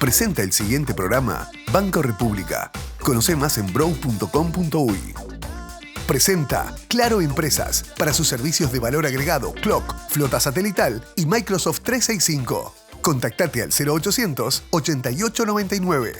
Presenta el siguiente programa Banco República. Conoce más en brow.com.uy. Presenta Claro Empresas para sus servicios de valor agregado, Clock, flota satelital y Microsoft 365. Contactate al 0800 8899.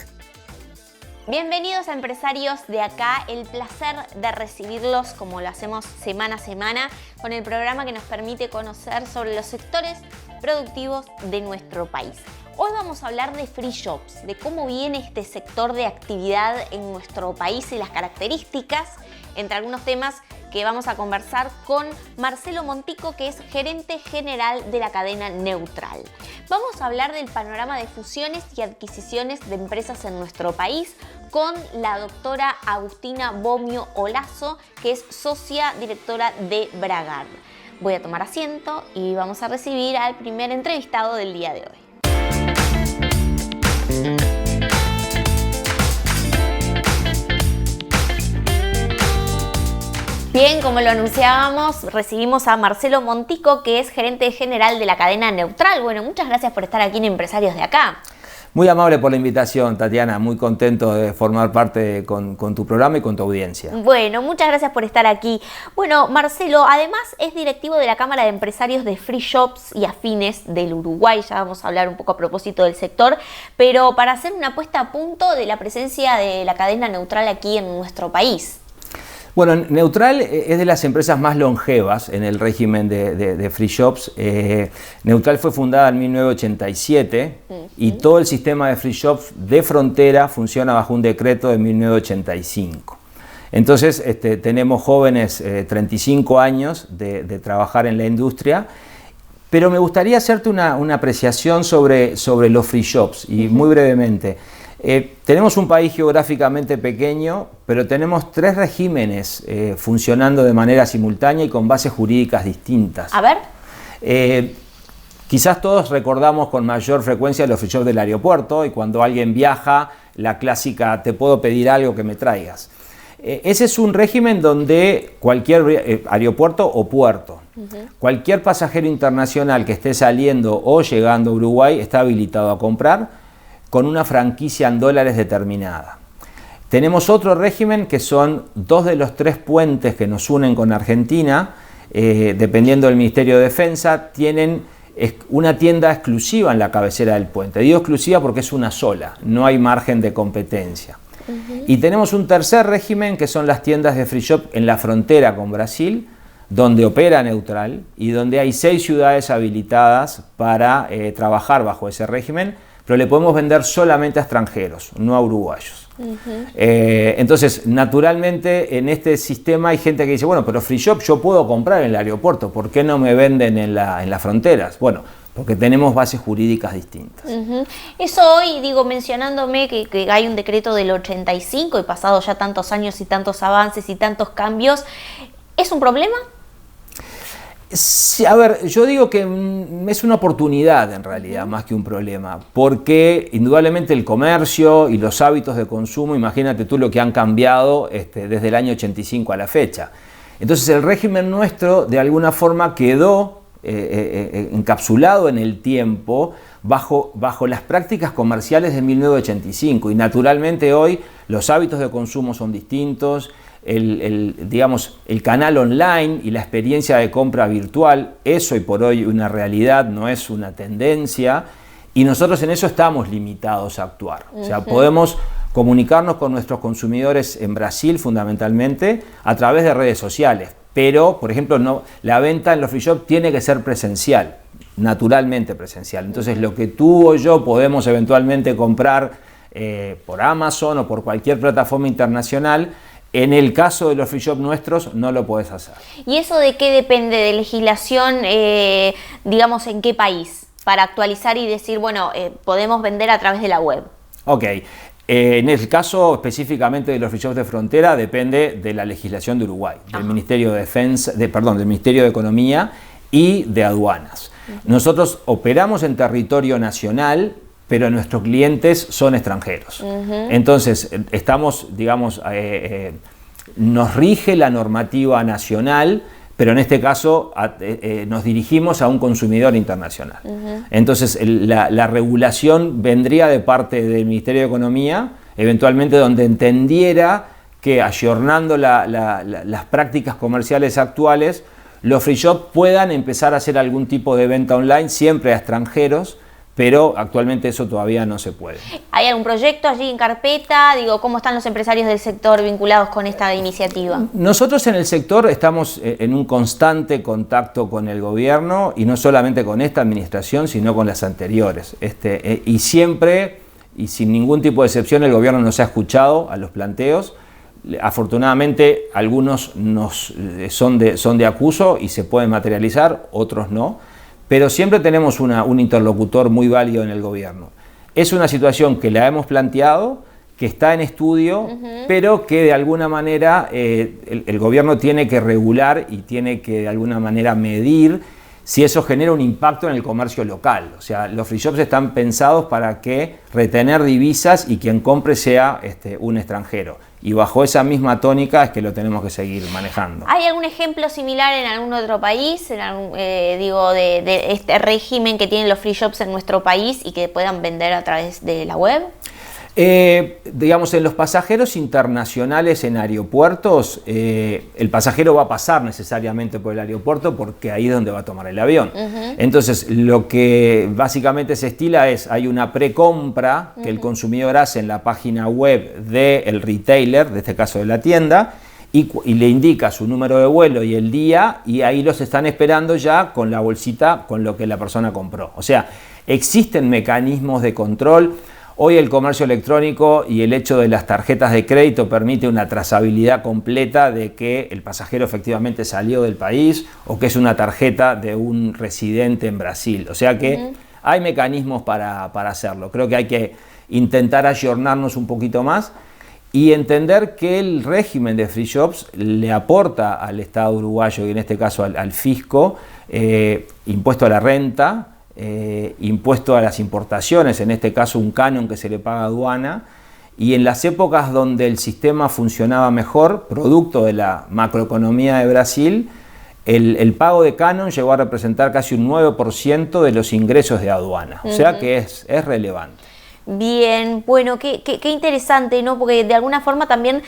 Bienvenidos a Empresarios de Acá, el placer de recibirlos como lo hacemos semana a semana con el programa que nos permite conocer sobre los sectores productivos de nuestro país. Hoy vamos a hablar de free shops, de cómo viene este sector de actividad en nuestro país y las características, entre algunos temas que vamos a conversar con Marcelo Montico, que es gerente general de la cadena Neutral. Vamos a hablar del panorama de fusiones y adquisiciones de empresas en nuestro país con la doctora Agustina Bomio Olazo, que es socia directora de Bragard. Voy a tomar asiento y vamos a recibir al primer entrevistado del día de hoy. Bien, como lo anunciábamos, recibimos a Marcelo Montico, que es gerente general de la cadena Neutral. Bueno, muchas gracias por estar aquí en Empresarios de Acá. Muy amable por la invitación, Tatiana. Muy contento de formar parte con tu programa y con tu audiencia. Bueno, muchas gracias por estar aquí. Bueno, Marcelo, además es directivo de la Cámara de Empresarios de Free Shops y Afines del Uruguay. Ya vamos a hablar un poco a propósito del sector, pero para hacer una puesta a punto de la presencia de la cadena Neutral aquí en nuestro país. Bueno, Neutral es de las empresas más longevas en el régimen de free shops. Neutral fue fundada en 1987 y todo el sistema de free shops de frontera funciona bajo un decreto de 1985. Entonces tenemos jóvenes 35 años de trabajar en la industria, pero me gustaría hacerte una apreciación sobre los free shops y muy brevemente. Tenemos un país geográficamente pequeño, pero tenemos tres regímenes funcionando de manera simultánea y con bases jurídicas distintas. A ver. Quizás todos recordamos con mayor frecuencia los free shops del aeropuerto y cuando alguien viaja, la clásica, te puedo pedir algo que me traigas. Ese es un régimen donde cualquier aeropuerto o puerto, cualquier pasajero internacional que esté saliendo o llegando a Uruguay está habilitado a comprar con una franquicia en dólares determinada. Tenemos otro régimen que son dos de los tres puentes que nos unen con Argentina, dependiendo del Ministerio de Defensa, tienen una tienda exclusiva en la cabecera del puente. Digo exclusiva porque es una sola, no hay margen de competencia. Y tenemos un tercer régimen que son las tiendas de free shop en la frontera con Brasil, donde opera Neutral y donde hay 6 ciudades habilitadas para trabajar bajo ese régimen, pero le podemos vender solamente a extranjeros, no a uruguayos. Entonces, naturalmente, en este sistema hay gente que dice, bueno, pero free shop yo puedo comprar en el aeropuerto, ¿por qué no me venden en las fronteras? Bueno, porque tenemos bases jurídicas distintas. Eso hoy, mencionándome que hay un decreto del 85 y pasado ya tantos años y tantos avances y tantos cambios, ¿es un problema? Sí, a ver, yo digo que es una oportunidad en realidad, más que un problema, porque indudablemente el comercio y los hábitos de consumo, imagínate tú lo que han cambiado desde el año 85 a la fecha. Entonces el régimen nuestro de alguna forma quedó encapsulado en el tiempo bajo las prácticas comerciales de 1985 y naturalmente hoy los hábitos de consumo son distintos. El canal online y la experiencia de compra virtual es hoy por hoy una realidad, no es una tendencia, y nosotros en eso estamos limitados a actuar. O sea, podemos comunicarnos con nuestros consumidores en Brasil fundamentalmente a través de redes sociales, pero, por ejemplo, la venta en los free shop tiene que ser presencial, naturalmente presencial. Entonces, lo que tú o yo podemos eventualmente comprar por Amazon o por cualquier plataforma internacional, en el caso de los free shop nuestros no lo podés hacer. ¿Y eso de qué depende? ¿De legislación, en qué país? Para actualizar y decir, podemos vender a través de la web. Ok. En el caso específicamente de los free shops de frontera depende de la legislación de Uruguay, del Ministerio de Defensa, del Ministerio de Economía y de Aduanas. Nosotros operamos en territorio nacional, pero nuestros clientes son extranjeros. Entonces, estamos, nos rige la normativa nacional, pero en este caso nos dirigimos a un consumidor internacional. Entonces la regulación vendría de parte del Ministerio de Economía, eventualmente donde entendiera que ayornando las prácticas comerciales actuales, los free shops puedan empezar a hacer algún tipo de venta online, siempre a extranjeros, pero actualmente eso todavía no se puede. ¿Hay algún proyecto allí en carpeta? Digo, ¿cómo están los empresarios del sector vinculados con esta iniciativa? Nosotros en el sector estamos en un constante contacto con el gobierno, y no solamente con esta administración, sino con las anteriores. Y siempre, y sin ningún tipo de excepción, el gobierno nos ha escuchado a los planteos. Afortunadamente algunos son de acuso y se pueden materializar, otros no, pero siempre tenemos un interlocutor muy válido en el gobierno. Es una situación que la hemos planteado, que está en estudio, pero que de alguna manera el gobierno tiene que regular y tiene que de alguna manera medir si eso genera un impacto en el comercio local. O sea, los free shops están pensados para que retener divisas y quien compre sea un extranjero. Y bajo esa misma tónica es que lo tenemos que seguir manejando. ¿Hay algún ejemplo similar en algún otro país, de este régimen que tienen los free shops en nuestro país y que puedan vender a través de la web? Digamos, en los pasajeros internacionales en aeropuertos, el pasajero va a pasar necesariamente por el aeropuerto porque ahí es donde va a tomar el avión. Entonces, lo que básicamente se estila hay una precompra que el consumidor hace en la página web del retailer, de este caso de la tienda, y le indica su número de vuelo y el día, y ahí los están esperando ya con la bolsita con lo que la persona compró. O sea, existen mecanismos de control. Hoy el comercio electrónico y el hecho de las tarjetas de crédito permite una trazabilidad completa de que el pasajero efectivamente salió del país o que es una tarjeta de un residente en Brasil. O sea que hay mecanismos para hacerlo. Creo que hay que intentar ayornarnos un poquito más y entender que el régimen de free shops le aporta al Estado uruguayo y en este caso al fisco impuesto a la renta, impuesto a las importaciones, en este caso un canon que se le paga a aduana, y en las épocas donde el sistema funcionaba mejor, producto de la macroeconomía de Brasil, el pago de canon llegó a representar casi un 9% de los ingresos de aduana, o sea que es relevante. Bien, bueno, qué interesante, ¿no? Porque de alguna forma también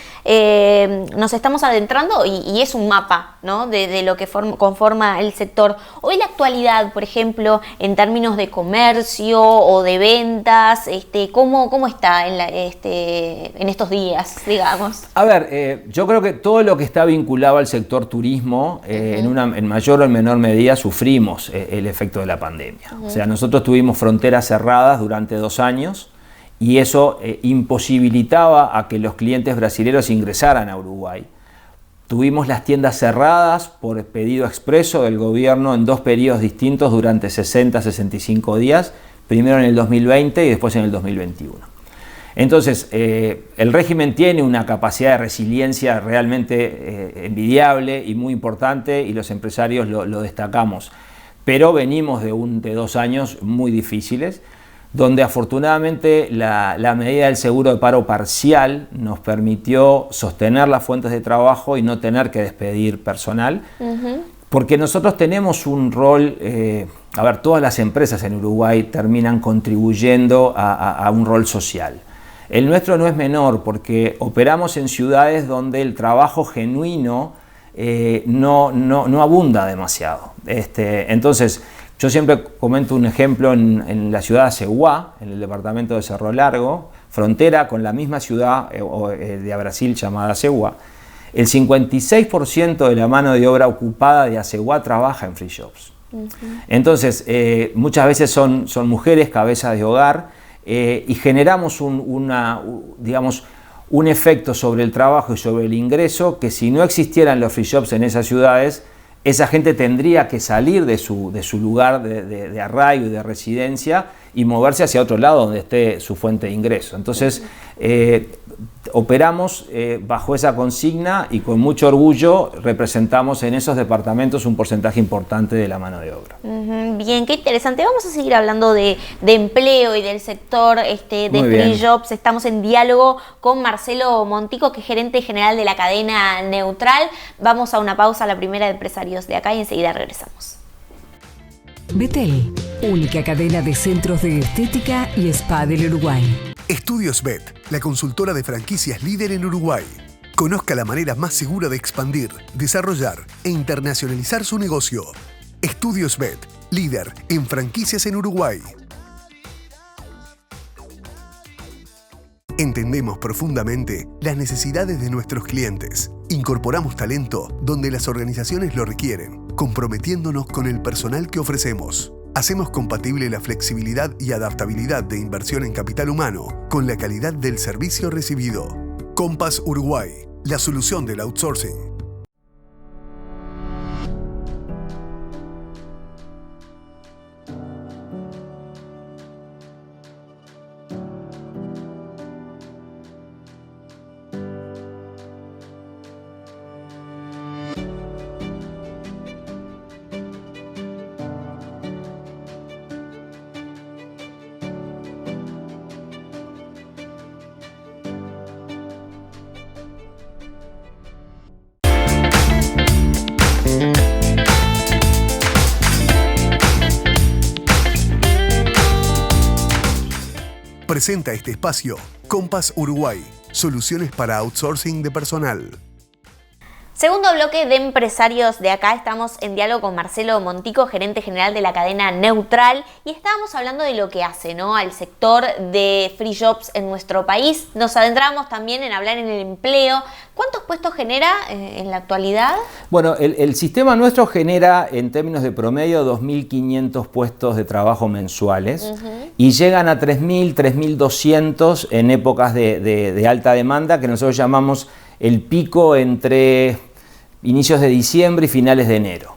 nos estamos adentrando y es un mapa, ¿no? de lo que conforma el sector. Hoy la actualidad, por ejemplo, en términos de comercio o de ventas, ¿cómo está en estos días, digamos? A ver, yo creo que todo lo que está vinculado al sector turismo, en mayor o en menor medida sufrimos el efecto de la pandemia. O sea, nosotros tuvimos fronteras cerradas durante 2 años, y eso imposibilitaba a que los clientes brasileños ingresaran a Uruguay. Tuvimos las tiendas cerradas por pedido expreso del gobierno en 2 periodos distintos durante 60-65 días, primero en el 2020 y después en el 2021. Entonces, el régimen tiene una capacidad de resiliencia realmente envidiable y muy importante, y los empresarios lo destacamos, pero venimos de 2 años muy difíciles, donde afortunadamente la medida del seguro de paro parcial nos permitió sostener las fuentes de trabajo y no tener que despedir personal, porque nosotros tenemos un rol, todas las empresas en Uruguay terminan contribuyendo a un rol social. El nuestro no es menor porque operamos en ciudades donde el trabajo genuino no abunda demasiado. Entonces, yo siempre comento un ejemplo en la ciudad de Aceguá, en el departamento de Cerro Largo, frontera con la misma ciudad de Brasil llamada Aceguá. El 56% de la mano de obra ocupada de Aceguá trabaja en free shops. Entonces, muchas veces son mujeres, cabezas de hogar, y generamos un efecto sobre el trabajo y sobre el ingreso que si no existieran los free shops en esas ciudades, esa gente tendría que salir de su lugar de arraigo y de residencia y moverse hacia otro lado donde esté su fuente de ingreso. Entonces, operamos bajo esa consigna y con mucho orgullo representamos en esos departamentos un porcentaje importante de la mano de obra. Bien, qué interesante. Vamos a seguir hablando de empleo y del sector de Free Jobs. Estamos en diálogo con Marcelo Montico, que es gerente general de la cadena Neutral. Vamos a una pausa, la primera de Empresarios de Acá, y enseguida regresamos. Betel, única cadena de centros de estética y spa del Uruguay. Estudios Bet, la consultora de franquicias líder en Uruguay. Conozca la manera más segura de expandir, desarrollar e internacionalizar su negocio. Estudios Bet, líder en franquicias en Uruguay. Entendemos profundamente las necesidades de nuestros clientes. Incorporamos talento donde las organizaciones lo requieren, comprometiéndonos con el personal que ofrecemos. Hacemos compatible la flexibilidad y adaptabilidad de inversión en capital humano con la calidad del servicio recibido. Compass Uruguay, la solución del outsourcing. Presenta este espacio Compass Uruguay, soluciones para outsourcing de personal. Segundo bloque de Empresarios de Acá. Estamos en diálogo con Marcelo Montico, gerente general de la cadena Neutral, y estábamos hablando de lo que hace, ¿no?, al sector de Free Jobs en nuestro país. Nos adentramos también en hablar en el empleo. ¿Cuántos puestos genera en la actualidad? Bueno, el sistema nuestro genera en términos de promedio 2.500 puestos de trabajo mensuales y llegan a 3.000, 3.200 en épocas de alta demanda, que nosotros llamamos el pico entre inicios de diciembre y finales de enero,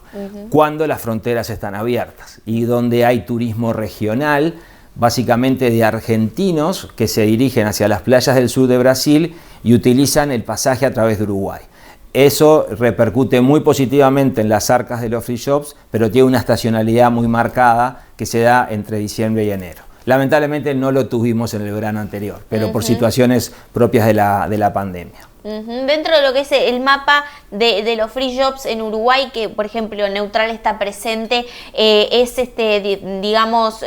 cuando las fronteras están abiertas y donde hay turismo regional, básicamente de argentinos que se dirigen hacia las playas del sur de Brasil y utilizan el pasaje a través de Uruguay. Eso repercute muy positivamente en las arcas de los Free Jobs, pero tiene una estacionalidad muy marcada que se da entre diciembre y enero. Lamentablemente no lo tuvimos en el verano anterior, pero por situaciones propias de la pandemia. Dentro de lo que es el mapa de los Free Jobs en Uruguay, que por ejemplo Neutral está presente, ¿es digamos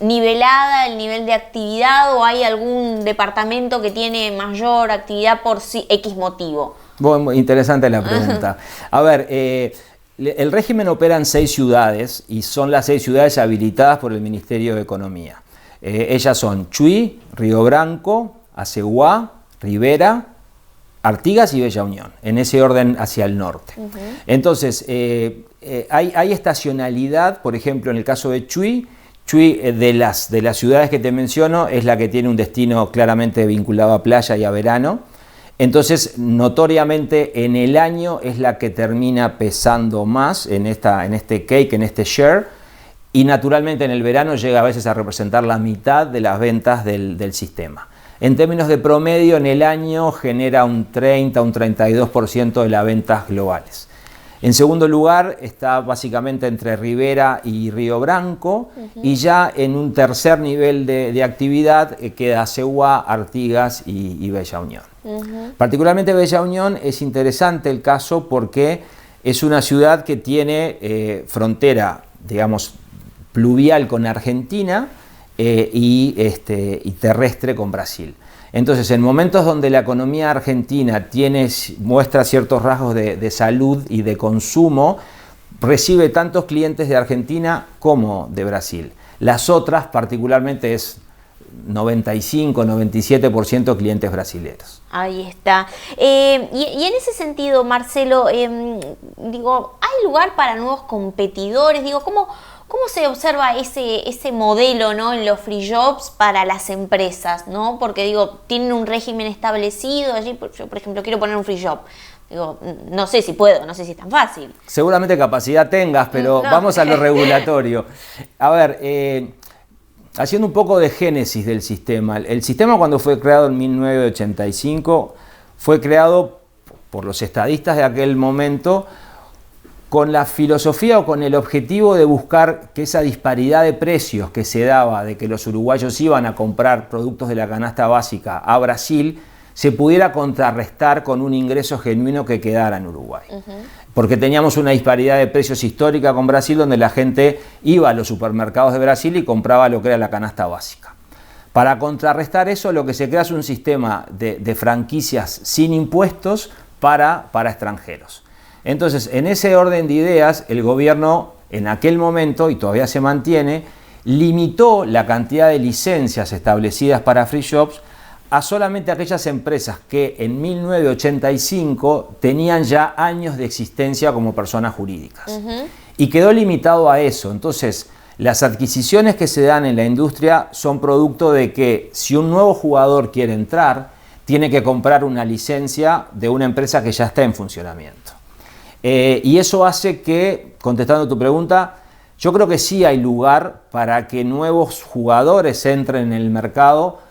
nivelada el nivel de actividad o hay algún departamento que tiene mayor actividad por X motivo? Bueno, interesante la pregunta. A ver, el régimen opera en 6 ciudades y son las 6 ciudades habilitadas por el Ministerio de Economía. Ellas son Chuy, Río Branco, Aceguá, Rivera, Artigas y Bella Unión, en ese orden hacia el norte. Entonces, hay estacionalidad, por ejemplo, en el caso de Chuy, de las ciudades que te menciono, es la que tiene un destino claramente vinculado a playa y a verano. Entonces, notoriamente en el año es la que termina pesando más en este cake, en este share, y naturalmente en el verano llega a veces a representar la mitad de las ventas del sistema. En términos de promedio, en el año genera un 30, un 32% de las ventas globales. En segundo lugar, está básicamente entre Rivera y Río Branco, y ya en un tercer nivel de actividad queda Aceguá, Artigas y Bella Unión. Particularmente Bella Unión es interesante el caso porque es una ciudad que tiene frontera, digamos, pluvial con Argentina, y terrestre con Brasil. Entonces, en momentos donde la economía argentina muestra ciertos rasgos de salud y de consumo, recibe tantos clientes de Argentina como de Brasil. Las otras, particularmente, es 95-97% clientes brasileños. Ahí está. Y en ese sentido, Marcelo, digo, ¿hay lugar para nuevos competidores? Digo, ¿cómo se observa ese modelo, ¿no?, en los Free Jobs para las empresas, ¿no? Porque digo, tienen un régimen establecido allí. Yo, por ejemplo, quiero poner un Free Job. Digo, no sé si puedo, no sé si es tan fácil. Seguramente capacidad tengas, pero vamos a lo regulatorio. A ver, haciendo un poco de génesis del sistema. El sistema, cuando fue creado en 1985, fue creado por los estadistas de aquel momento con la filosofía o con el objetivo de buscar que esa disparidad de precios que se daba de que los uruguayos iban a comprar productos de la canasta básica a Brasil se pudiera contrarrestar con un ingreso genuino que quedara en Uruguay. Porque teníamos una disparidad de precios histórica con Brasil, donde la gente iba a los supermercados de Brasil y compraba lo que era la canasta básica. Para contrarrestar eso, lo que se crea es un sistema de franquicias sin impuestos para extranjeros. Entonces, en ese orden de ideas, el gobierno en aquel momento, y todavía se mantiene, limitó la cantidad de licencias establecidas para free shops a solamente aquellas empresas que en 1985 tenían ya años de existencia como personas jurídicas. Y quedó limitado a eso. Entonces, las adquisiciones que se dan en la industria son producto de que si un nuevo jugador quiere entrar, tiene que comprar una licencia de una empresa que ya está en funcionamiento. Y eso hace que, contestando tu pregunta, yo creo que sí hay lugar para que nuevos jugadores entren en el mercado,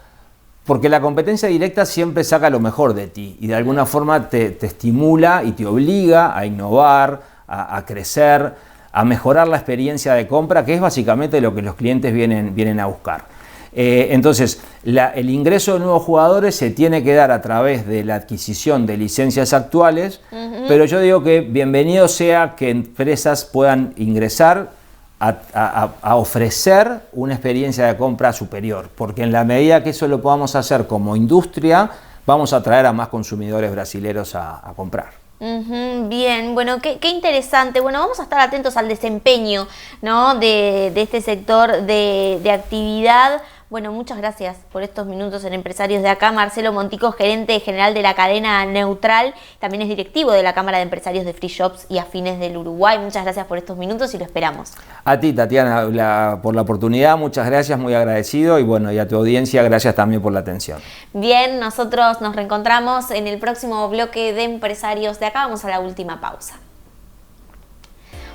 porque la competencia directa siempre saca lo mejor de ti y de alguna forma te estimula y te obliga a innovar, a crecer, a mejorar la experiencia de compra, que es básicamente lo que los clientes vienen a buscar. Entonces, el ingreso de nuevos jugadores se tiene que dar a través de la adquisición de licencias actuales, pero yo digo que bienvenido sea que empresas puedan ingresar a ofrecer una experiencia de compra superior, porque en la medida que eso lo podamos hacer como industria, vamos a atraer a más consumidores brasileños a comprar. Bien, bueno, qué interesante. Bueno, vamos a estar atentos al desempeño, ¿no?, de este sector de actividad. Bueno, muchas gracias por estos minutos en Empresarios de Acá. Marcelo Montico, gerente general de la cadena Neutral, también es directivo de la Cámara de Empresarios de Free Shops y Afines del Uruguay. Muchas gracias por estos minutos y lo esperamos. A ti, Tatiana, por la oportunidad, muchas gracias, muy agradecido, y bueno, y a tu audiencia, gracias también por la atención. Bien, nosotros nos reencontramos en el próximo bloque de Empresarios de Acá. Vamos a la última pausa.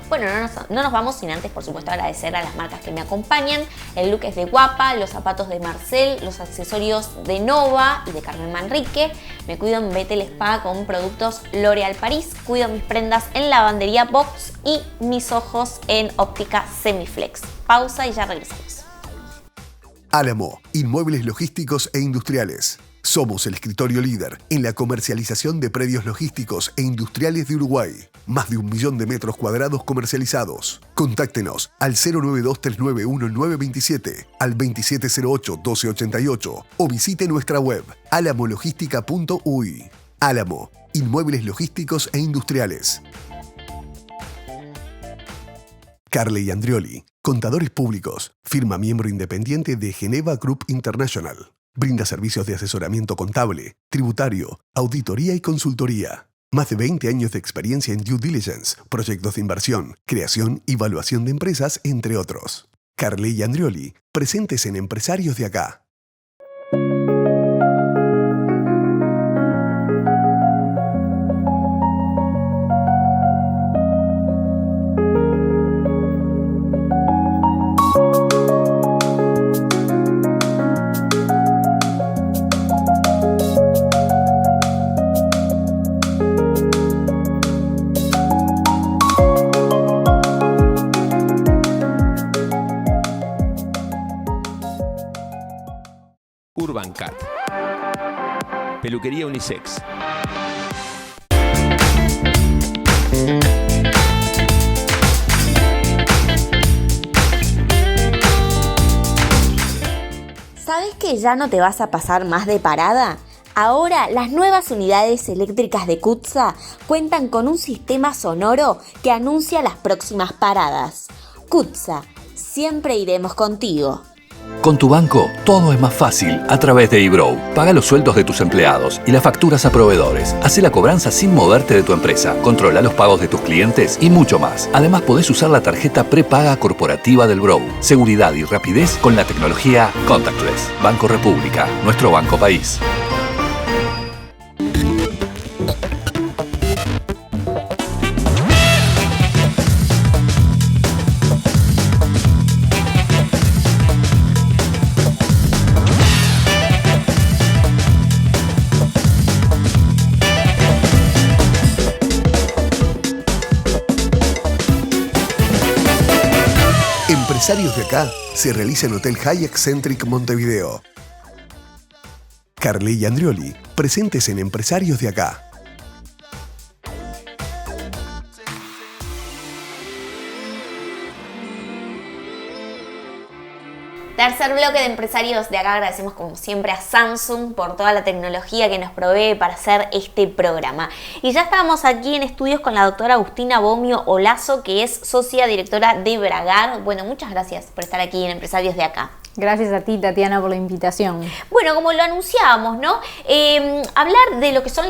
Bueno, no nos vamos sin antes, por supuesto, agradecer a las marcas que me acompañan. El look es de Guapa, los zapatos de Marcel, los accesorios de Nova y de Carmen Manrique. Me cuido en Betel Spa con productos L'Oréal París. Cuido mis prendas en Lavandería Box y mis ojos en Óptica Semiflex. Pausa y ya regresamos. Álamo, inmuebles logísticos e industriales. Somos el escritorio líder en la comercialización de predios logísticos e industriales de Uruguay. Más de 1 millón de metros cuadrados comercializados. Contáctenos al 092-391-927, al 2708-1288 o visite nuestra web alamologística.uy. Álamo, inmuebles logísticos e industriales. Carle y Andrioli, contadores públicos, firma miembro independiente de Geneva Group International. Brinda servicios de asesoramiento contable, tributario, auditoría y consultoría. Más de 20 años de experiencia en due diligence, proyectos de inversión, creación y evaluación de empresas, entre otros. Carle y Andrioli, presentes en Empresarios de Acá. Urbancat. Peluquería unisex. ¿Sabes que ya no te vas a pasar más de parada? Ahora, las nuevas unidades eléctricas de CUTSA cuentan con un sistema sonoro que anuncia las próximas paradas. CUTSA, siempre iremos contigo. Con tu banco, todo es más fácil a través de eBrow. Paga los sueldos de tus empleados y las facturas a proveedores. Hacé la cobranza sin moverte de tu empresa. Controla los pagos de tus clientes y mucho más. Además, podés usar la tarjeta prepaga corporativa del Brow. Seguridad y rapidez con la tecnología Contactless. Banco República, nuestro banco país. Empresarios de Acá se realiza en Hotel Hyatt Centric Montevideo. Carly y Andrioli, presentes en Empresarios de Acá. Tercer bloque de Empresarios de Acá. Agradecemos como siempre a Samsung por toda la tecnología que nos provee para hacer este programa. Y ya estábamos aquí en estudios con la doctora Agustina Bomio Olazo, que es socia directora de Bragar. Bueno, muchas gracias por estar aquí en Empresarios de Acá. Gracias a ti, Tatiana, por la invitación. Bueno, como lo anunciábamos, ¿no? Hablar de lo que son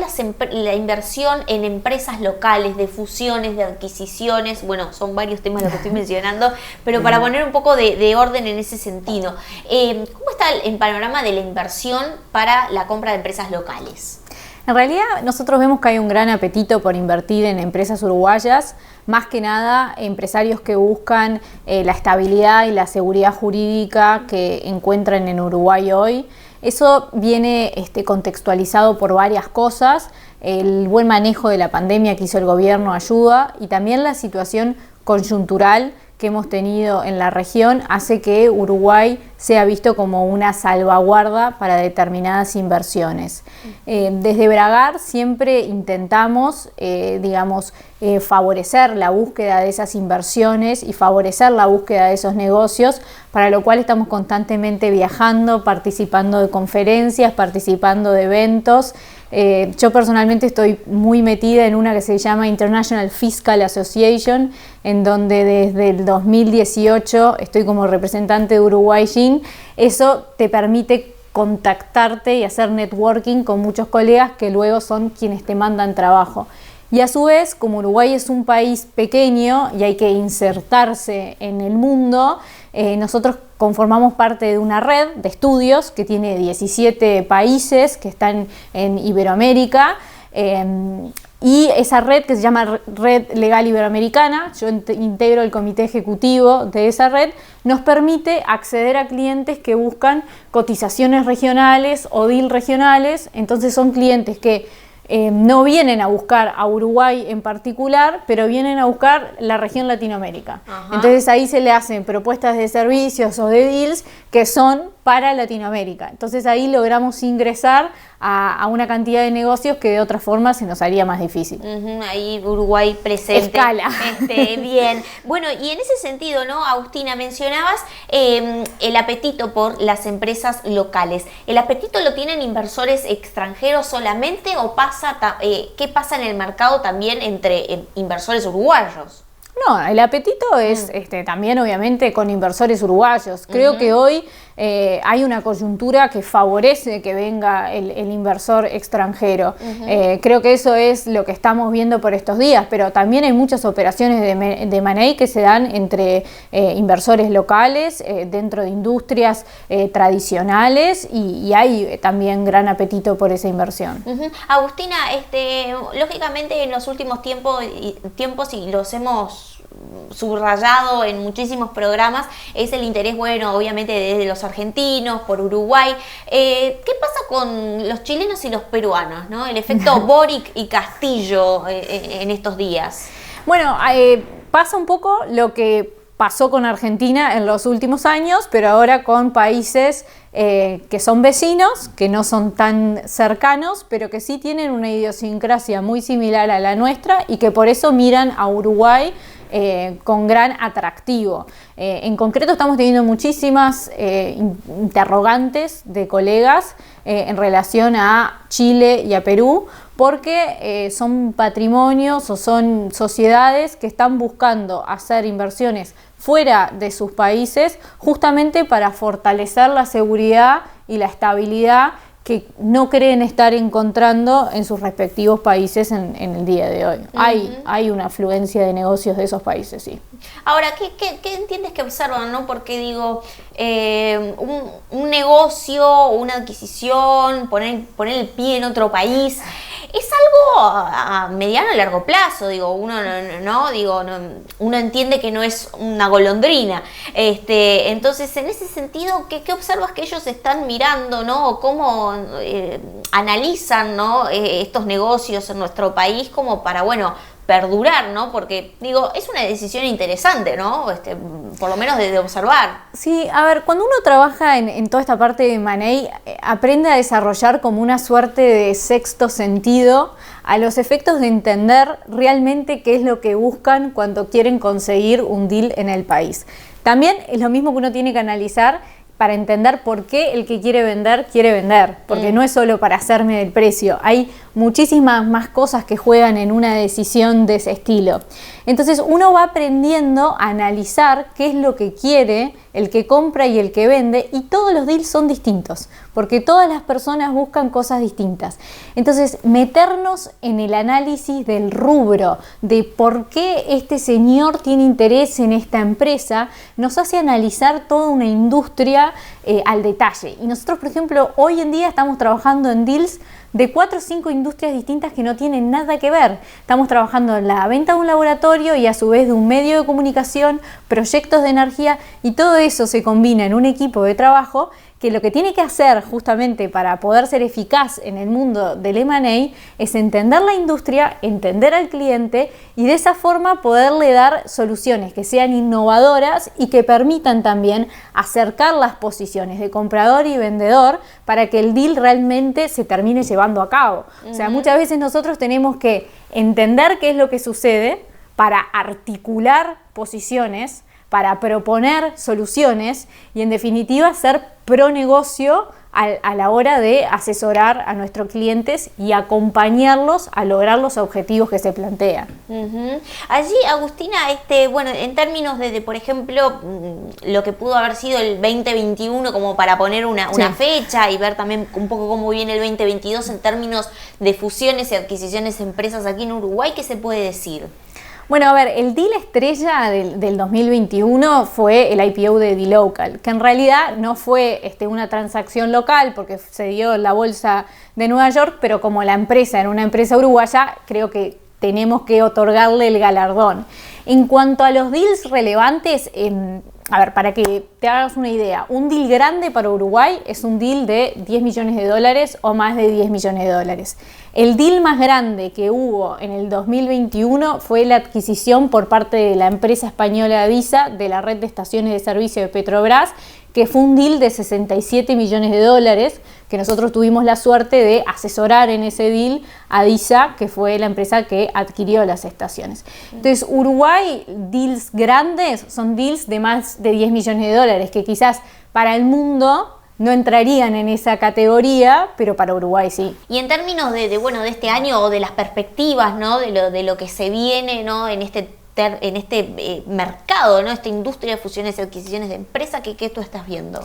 la inversión en empresas locales, de fusiones, de adquisiciones, bueno, son varios temas los que estoy mencionando, pero para poner un poco de orden en ese sentido. ¿Cómo está el panorama de la inversión para la compra de empresas locales? En realidad, nosotros vemos que hay un gran apetito por invertir en empresas uruguayas, más que nada empresarios que buscan la estabilidad y la seguridad jurídica que encuentran en Uruguay hoy. Eso viene contextualizado por varias cosas. El buen manejo de la pandemia que hizo el gobierno ayuda, y también la situación coyuntural que hemos tenido en la región hace que Uruguay sea visto como una salvaguarda para determinadas inversiones. Desde Bragar siempre intentamos, favorecer la búsqueda de esas inversiones y favorecer la búsqueda de esos negocios, para lo cual estamos constantemente viajando, participando de conferencias, participando de eventos. Yo personalmente estoy muy metida en una que se llama International Fiscal Association, en donde desde el 2018 estoy como representante de Uruguay GIN. Eso te permite contactarte y hacer networking con muchos colegas que luego son quienes te mandan trabajo. Y a su vez, como Uruguay es un país pequeño y hay que insertarse en el mundo, nosotros conformamos parte de una red de estudios que tiene 17 países que están en Iberoamérica, y esa red, que se llama Red Legal Iberoamericana, yo integro el comité ejecutivo de esa red, nos permite acceder a clientes que buscan cotizaciones regionales o deal regionales. Entonces son clientes que no vienen a buscar a Uruguay en particular, pero vienen a buscar la región Latinoamérica. Ajá. Entonces ahí se le hacen propuestas de servicios o de deals que son para Latinoamérica. Entonces ahí logramos ingresar a una cantidad de negocios que de otra forma se nos haría más difícil. Ahí Uruguay presente. Escala. Bien. Bueno, y en ese sentido, ¿no, Agustina? Mencionabas el apetito por las empresas locales. ¿El apetito lo tienen inversores extranjeros solamente o qué pasa en el mercado también entre inversores uruguayos? No, el apetito es también obviamente con inversores uruguayos. Creo que hoy hay una coyuntura que favorece que venga el inversor extranjero. Creo que eso es lo que estamos viendo por estos días, pero también hay muchas operaciones de M&A que se dan entre inversores locales, dentro de industrias tradicionales, y hay también gran apetito por esa inversión. Agustina, lógicamente en los últimos tiempos y los hemos subrayado en muchísimos programas, es el interés, bueno, obviamente desde los argentinos, por Uruguay. ¿Qué pasa con los chilenos y los peruanos, ¿no? El efecto Boric y Castillo en estos días. Bueno, pasa un poco lo que pasó con Argentina en los últimos años, pero ahora con países que son vecinos, que no son tan cercanos, pero que sí tienen una idiosincrasia muy similar a la nuestra y que por eso miran a Uruguay con gran atractivo. En concreto estamos teniendo muchísimas interrogantes de colegas en relación a Chile y a Perú, porque son patrimonios o son sociedades que están buscando hacer inversiones fuera de sus países justamente para fortalecer la seguridad y la estabilidad que no creen estar encontrando en sus respectivos países en el día de hoy. Hay una afluencia de negocios de esos países, sí. Ahora, ¿qué entiendes que observan, no? Porque digo, un negocio, una adquisición, poner el pie en otro país, es algo a mediano y largo plazo, digo, uno uno entiende que no es una golondrina. Entonces, en ese sentido, ¿qué observas que ellos están mirando, no? O cómo analizan, ¿no? Estos negocios en nuestro país como para, bueno, perdurar, ¿no? Porque, digo, es una decisión interesante, ¿no? Por lo menos de observar. Sí, a ver, cuando uno trabaja en toda esta parte de M&A, aprende a desarrollar como una suerte de sexto sentido a los efectos de entender realmente qué es lo que buscan cuando quieren conseguir un deal en el país. También es lo mismo que uno tiene que analizar para entender por qué el que quiere vender, porque no es solo para hacerme el precio, hay muchísimas más cosas que juegan en una decisión de ese estilo. Entonces uno va aprendiendo a analizar qué es lo que quiere el que compra y el que vende, y todos los deals son distintos, porque todas las personas buscan cosas distintas. Entonces, meternos en el análisis del rubro, de por qué este señor tiene interés en esta empresa, nos hace analizar toda una industria al detalle. Y nosotros, por ejemplo, hoy en día estamos trabajando en deals de 4 o 5 industrias distintas que no tienen nada que ver. Estamos trabajando en la venta de un laboratorio y a su vez de un medio de comunicación, proyectos de energía, y todo eso se combina en un equipo de trabajo que lo que tiene que hacer justamente para poder ser eficaz en el mundo del M&A es entender la industria, entender al cliente y de esa forma poderle dar soluciones que sean innovadoras y que permitan también acercar las posiciones de comprador y vendedor para que el deal realmente se termine llevando a cabo. O sea, muchas veces nosotros tenemos que entender qué es lo que sucede para articular posiciones, para proponer soluciones y en definitiva ser pro negocio a la hora de asesorar a nuestros clientes y acompañarlos a lograr los objetivos que se plantean. Allí, Agustina, bueno, en términos de, por ejemplo, lo que pudo haber sido el 2021, como para poner una fecha y ver también un poco cómo viene el 2022 en términos de fusiones y adquisiciones de empresas aquí en Uruguay, ¿qué se puede decir? Bueno, a ver, el deal estrella del 2021 fue el IPO de dLocal, que en realidad no fue una transacción local porque se dio en la bolsa de Nueva York, pero como la empresa era una empresa uruguaya, creo que tenemos que otorgarle el galardón. En cuanto a los deals relevantes, a ver, para que te hagas una idea, un deal grande para Uruguay es un deal de $10 millones o más de $10 millones. El deal más grande que hubo en el 2021 fue la adquisición por parte de la empresa española DISA de la red de estaciones de servicio de Petrobras, que fue un deal de $67 millones, que nosotros tuvimos la suerte de asesorar en ese deal a DISA, que fue la empresa que adquirió las estaciones. Entonces, Uruguay, deals grandes son deals de más de $10 millones, que quizás para el mundo no entrarían en esa categoría, pero para Uruguay sí. Y en términos de este año o de las perspectivas, ¿no? de lo que se viene, ¿no? en este mercado, ¿no? Esta industria de fusiones y adquisiciones de empresas, ¿qué tú estás viendo?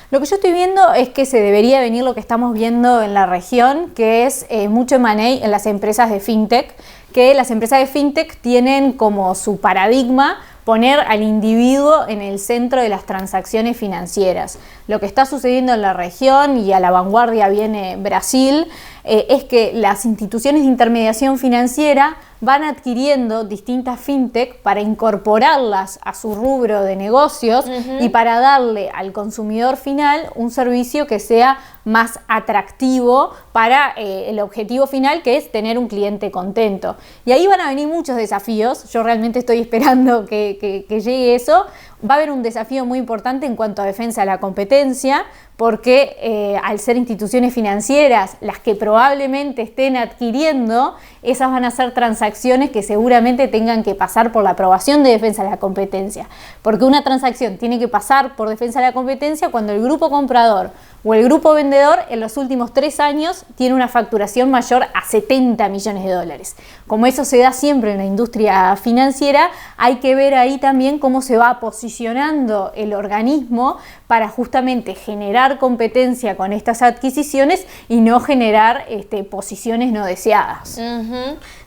Lo que yo estoy viendo es que se debería venir lo que estamos viendo en la región, que es mucho M&A en las empresas de fintech, que las empresas de fintech tienen como su paradigma poner al individuo en el centro de las transacciones financieras. Lo que está sucediendo en la región, y a la vanguardia viene Brasil, es que las instituciones de intermediación financiera van adquiriendo distintas fintech para incorporarlas a su rubro de negocios y para darle al consumidor final un servicio que sea más atractivo para el objetivo final, que es tener un cliente contento. Y ahí van a venir muchos desafíos. Yo realmente estoy esperando que llegue eso. Va a haber un desafío muy importante en cuanto a defensa de la competencia, porque al ser instituciones financieras las que probablemente estén adquiriendo, esas van a ser transacciones que seguramente tengan que pasar por la aprobación de defensa de la competencia. Porque una transacción tiene que pasar por defensa de la competencia cuando el grupo comprador o el grupo vendedor en los últimos 3 años tiene una facturación mayor a $70 millones. Como eso se da siempre en la industria financiera, hay que ver ahí también cómo se va posicionando el organismo para justamente generar competencia con estas adquisiciones y no generar posiciones no deseadas.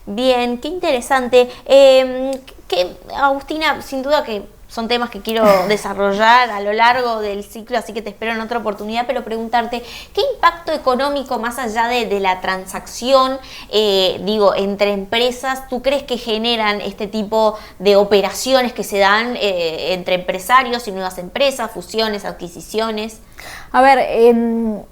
Bien, qué interesante. Agustina, sin duda que son temas que quiero desarrollar a lo largo del ciclo, así que te espero en otra oportunidad, pero preguntarte, ¿qué impacto económico, más allá de la transacción, entre empresas, tú crees que generan este tipo de operaciones que se dan entre empresarios y nuevas empresas, fusiones, adquisiciones? A ver,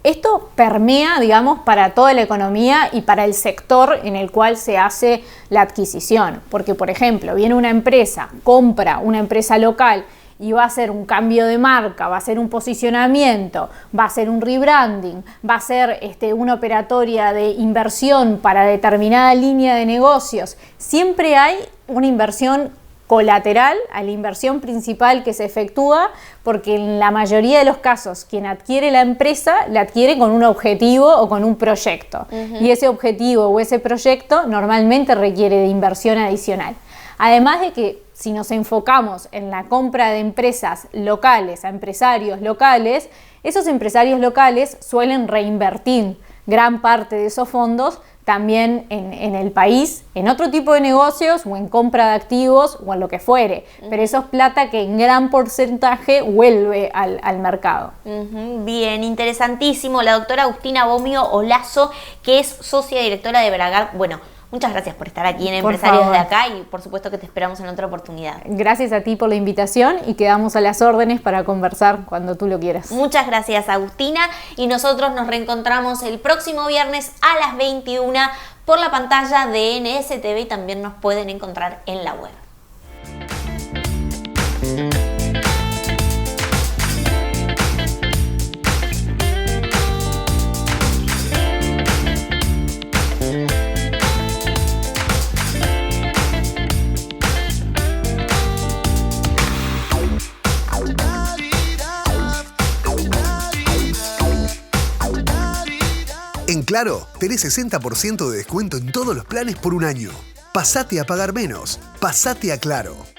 Esto permea, digamos, para toda la economía y para el sector en el cual se hace la adquisición. Porque, por ejemplo, viene una empresa, compra una empresa local y va a hacer un cambio de marca, va a hacer un posicionamiento, va a hacer un rebranding, va a hacer una operatoria de inversión para determinada línea de negocios. Siempre hay una inversión colateral a la inversión principal que se efectúa, porque en la mayoría de los casos quien adquiere la empresa la adquiere con un objetivo o con un proyecto. Y ese objetivo o ese proyecto normalmente requiere de inversión adicional. Además de que si nos enfocamos en la compra de empresas locales a empresarios locales, esos empresarios locales suelen reinvertir gran parte de esos fondos también en el país, en otro tipo de negocios o en compra de activos o en lo que fuere, pero eso es plata que en gran porcentaje vuelve al mercado. Bien, interesantísimo. La doctora Agustina Bomio Olazo, que es socia directora de Bragart. Bueno, muchas gracias por estar aquí en Empresarios de Acá y por supuesto que te esperamos en otra oportunidad. Gracias a ti por la invitación y quedamos a las órdenes para conversar cuando tú lo quieras. Muchas gracias, Agustina, y nosotros nos reencontramos el próximo viernes a las 21 por la pantalla de NSTV y también nos pueden encontrar en la web. En Claro, tenés 60% de descuento en todos los planes por un año. Pasate a pagar menos. Pasate a Claro.